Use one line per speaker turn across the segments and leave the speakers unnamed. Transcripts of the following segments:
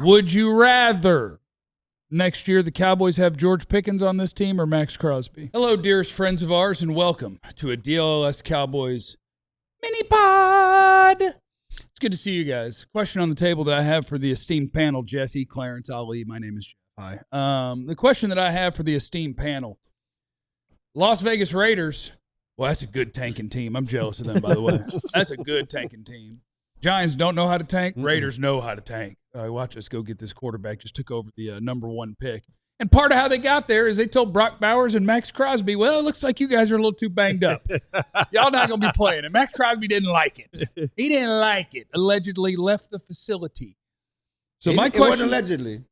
Would you rather next year the Cowboys have George Pickens on this team or Maxx Crosby? Hello, dearest friends of ours, and welcome to a DLLS Cowboys mini pod. It's good to see you guys. Question on the table that I have for the esteemed panel, Jesse, Clarence, Ali. My name is Jeff. Hi. The question that I have for the esteemed panel, Las Vegas Raiders. Well, that's a good tanking team. I'm jealous of them, by the way. That's a good tanking team. Giants don't know how to tank. Raiders know how to tank. Watch us go get this quarterback. Just took over the number one pick. And part of how they got there is they told Brock Bowers and Maxx Crosby, well, it looks like you guys are a little too banged up. Y'all not going to be playing. And Maxx Crosby didn't like it. He didn't like it. Allegedly left the facility. So my question. It
wasn't allegedly.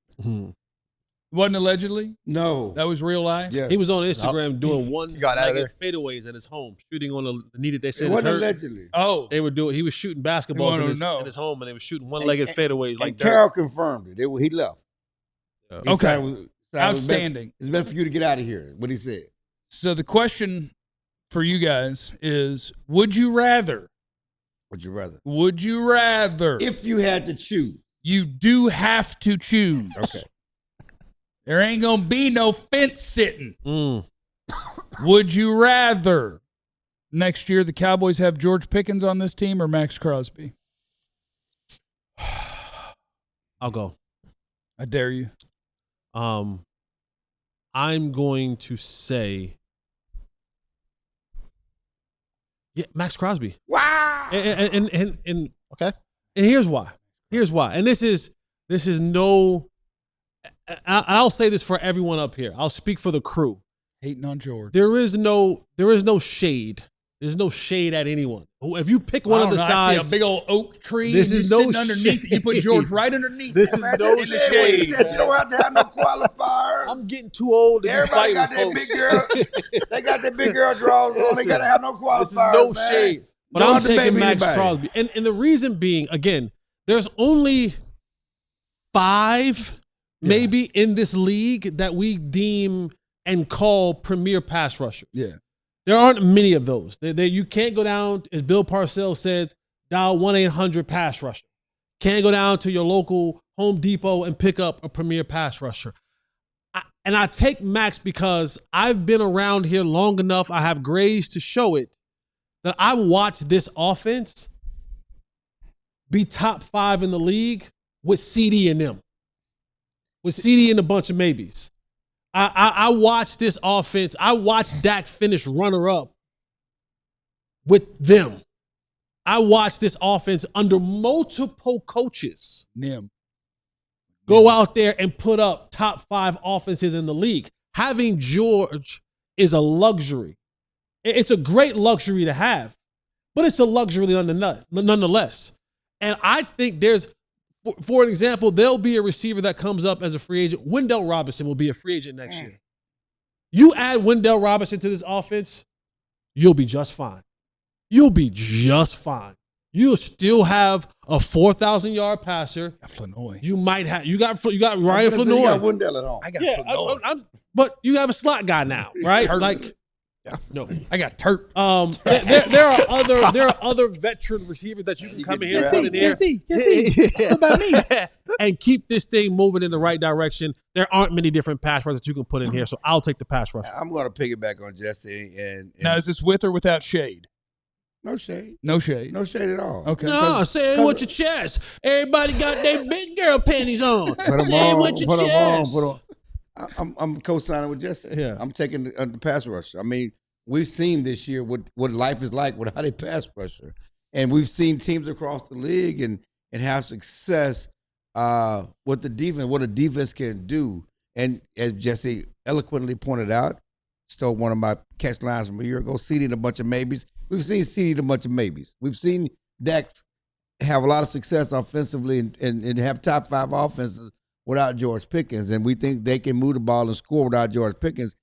Wasn't allegedly?
No.
That was real life?
Yes.
He was on Instagram doing one-legged fadeaways at his home, shooting on the knee that they said
it wasn't allegedly.
Oh.
He was shooting basketballs in his home, and they were shooting one-legged fadeaways like
that. Carroll confirmed it. He left.
Okay. Outstanding.
It's best for you to get out of here, what he said.
So the question for you guys is, would you rather?
Would you rather?
Would you rather?
If you had to choose.
You do have to choose.
Okay.
There ain't going to be no fence sitting. Would you rather next year the Cowboys have George Pickens on this team or Maxx Crosby?
I'll go.
I dare you.
I'm going to say, Maxx Crosby.
Wow.
And
okay.
And here's why. And this is no. I'll say this for everyone up here. I'll speak for the crew.
Hating on George.
There is no shade. There's no shade at anyone. If you pick one of the sides,
I see a big old oak tree.
This is no
sitting underneath it. You put George right underneath.
This is no shade.
He said you don't have to have no qualifiers.
I'm getting too old to
Everybody
be
got
fighting,
that
folks.
big girl. They got that big girl draws on. They got to have no qualifiers.
This is no shade. But I'm taking Maxx
anybody.
Crosby. And the reason being, again, there's only 5 maybe in this league that we deem and call premier pass rusher.
Yeah.
There aren't many of those. You can't go down, as Bill Parcells said, dial 1-800 pass rusher. Can't go down to your local Home Depot and pick up a premier pass rusher. I take Maxx because I've been around here long enough. I have grades to show it that I watched this offense be top 5 in the league with CD and them. With CD and a bunch of maybes. I watched this offense. I watched Dak finish runner-up with them. I watched this offense under multiple coaches go out there and put up top 5 offenses in the league. Having George is a luxury. It's a great luxury to have, but it's a luxury nonetheless. And I think there's, for an example, there'll be a receiver that comes up as a free agent. Wendell Robinson will be a free agent next year. You add Wendell Robinson to this offense, you'll be just fine. You'll You'll still have a 4,000-yard passer.
Flanoy.
You might have. You got Ryan Flanoy.
You got Wendell at home.
I got Flanoy.
But you have a slot guy now, right? No,
I got Turp.
There are other veteran receivers that you can come in here and put in there.
What about me?
And keep this thing moving in the right direction. There aren't many different pass rushers that you can put in here, so I'll take the pass rusher.
I'm going to piggyback on Jesse. And
now, is this with or without shade?
No shade.
No shade.
No shade at all.
Okay.
No, say it with your chest. Everybody got their big girl panties on. Say it with your chest.
I'm co-signing with Jesse.
Yeah.
I'm taking the pass rusher. I mean, we've seen this year what life is like without a pass rusher. And we've seen teams across the league and have success with the defense, what a defense can do. And as Jesse eloquently pointed out, stole one of my catch lines from a year ago, seeding a bunch of maybes. We've seen seeding a bunch of maybes. We've seen Dak have a lot of success offensively and have top 5 offenses without George Pickens. And we think they can move the ball and score without George Pickens.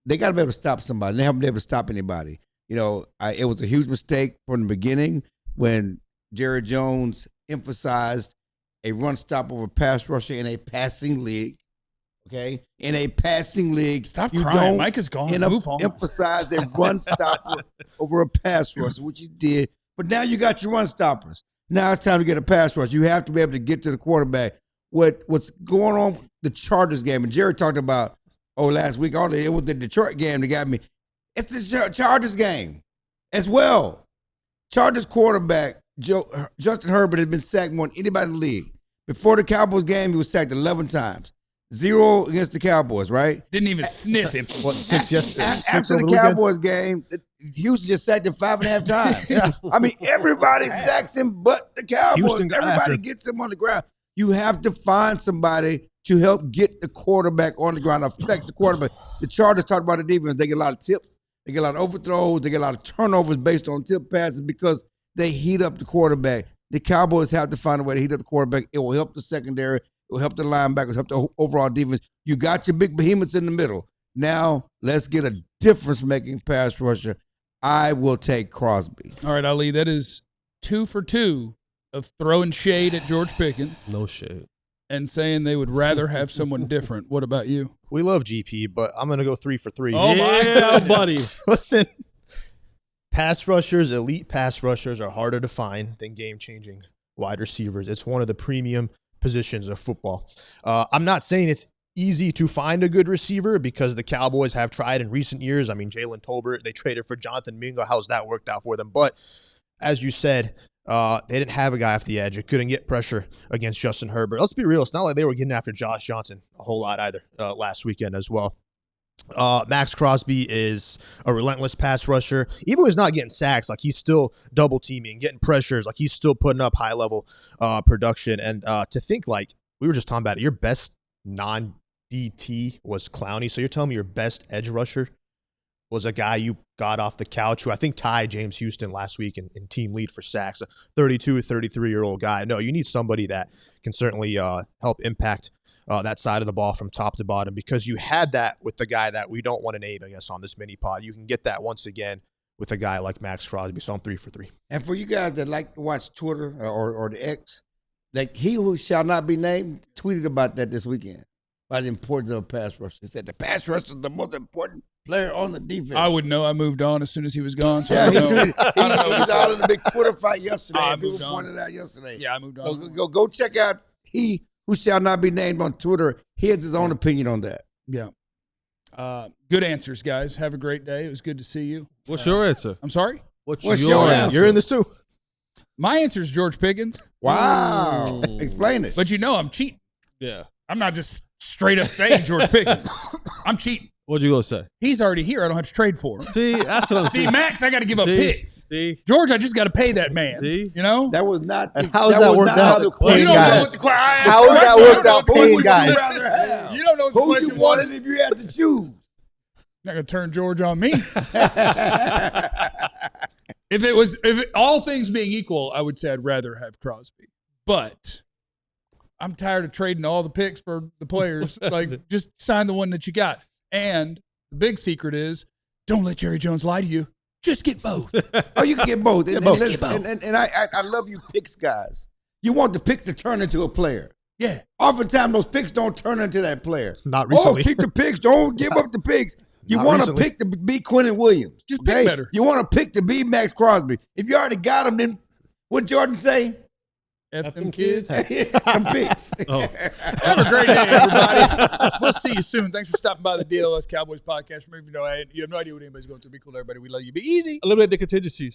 They got to be able to stop somebody. They haven't been able to stop anybody. You know, it was a huge mistake from the beginning when Jerry Jones emphasized a run stop over pass rusher in a passing league. Okay, in a passing league,
stop
you
crying.
don't
Mike is gone. Move on.
Emphasize a run stopper over a pass rusher, which you did. But now you got your run stoppers. Now it's time to get a pass rush. You have to be able to get to the quarterback what's going on with the Chargers game, and Jerry talked about last week, it was the Detroit game that got me. It's the Chargers game as well. Chargers quarterback Justin Herbert has been sacked more than anybody in the league. Before the Cowboys game, he was sacked 11 times. 0 against the Cowboys, right?
Didn't even sniff him.
What, 6 yesterday?
After the Cowboys game, Houston just sacked him 5.5 times. I mean, everybody sacks him but the Cowboys. Everybody gets him on the ground. You have to find somebody to help get the quarterback on the ground, affect the quarterback. The Chargers talked about the defense. They get a lot of tips. They get a lot of overthrows. They get a lot of turnovers based on tip passes because they heat up the quarterback. The Cowboys have to find a way to heat up the quarterback. It will help the secondary. It will help the linebackers, help the overall defense. You got your big behemoths in the middle. Now, let's get a difference-making pass rusher. I will take Crosby.
All right, Ali, that is 2 for 2 of throwing shade at George Pickens.
No shade.
And saying they would rather have someone different. What about you?
We love GP, but I'm going to go 3 for 3.
Oh, my God,
buddy.
Listen, pass rushers, elite pass rushers are harder to find than game-changing wide receivers. It's one of the premium positions of football. I'm not saying it's easy to find a good receiver because the Cowboys have tried in recent years. I mean, Jalen Tolbert, they traded for Jonathan Mingo. How's that worked out for them? But as you said, they didn't have a guy off the edge. It couldn't get pressure against Justin Herbert. Let's be real. It's not like they were getting after Josh Johnson a whole lot either last weekend as well. Maxx Crosby is a relentless pass rusher. Even when he's not getting sacks, like he's still double teaming, getting pressures, like he's still putting up high level production. And to think, like we were just talking about it, your best non-DT was Clowney. So you're telling me your best edge rusher was a guy you got off the couch who I think tied James Houston last week in team lead for sacks, a 32 or 33-year-old guy. No, you need somebody that can certainly help impact that side of the ball from top to bottom, because you had that with the guy that we don't want to name, I guess, on this mini pod. You can get that once again with a guy like Maxx Crosby. So I'm 3 for 3.
And for you guys that like to watch Twitter or the X, like he who shall not be named tweeted about that this weekend, about the importance of a pass rusher. He said the pass rusher is the most important player on the defense.
I would know. I moved on as soon as he was gone. So
yeah,
he
was all in the big Twitter fight yesterday.
People
pointed out yesterday.
Yeah, I moved on.
So go check out he who shall not be named on Twitter. He has his own opinion on that.
Yeah. Good answers, guys. Have a great day. It was good to see you.
What's your answer?
I'm sorry?
What's
your
answer?
You're in this too.
My answer is George Pickens.
Wow. Explain it.
But you know I'm cheating.
Yeah.
I'm not just straight up saying George Pickens. I'm cheating.
What'd you gonna say?
He's already here. I don't have to trade for him.
See, that's what I'm saying.
See, Max, I got to give up picks.
See?
George, I just got to pay that man.
See?
You know?
That was not.
How's that worked out?
You
Paying
don't know
guys.
what the question.
How is that worked out paying guys?
You don't know what the
Who
question
you wanted if you had to choose?
You're not going to turn George on me. If all things being equal, I would say I'd rather have Crosby. But I'm tired of trading all the picks for the players. Like, just sign the one that you got. And the big secret is, don't let Jerry Jones lie to you. Just get both.
Oh, you can get both. And
I
I love you picks, guys. You want the pick to turn into a player.
Yeah.
Oftentimes, those picks don't turn into that player.
Not recently.
Oh, keep the picks. Don't give up the picks. You want to pick to be Quentin Williams.
Just pick better.
You want to pick to be Maxx Crosby. If you already got him, then what Jordan say?
F them kids.
Them picks.
Oh.
Have a great day, everybody. We'll see you soon. Thanks for stopping by the DLLS Cowboys podcast. Remember, you have no idea what anybody's going through. Be cool, everybody. We love you. Be easy.
Eliminate the contingencies.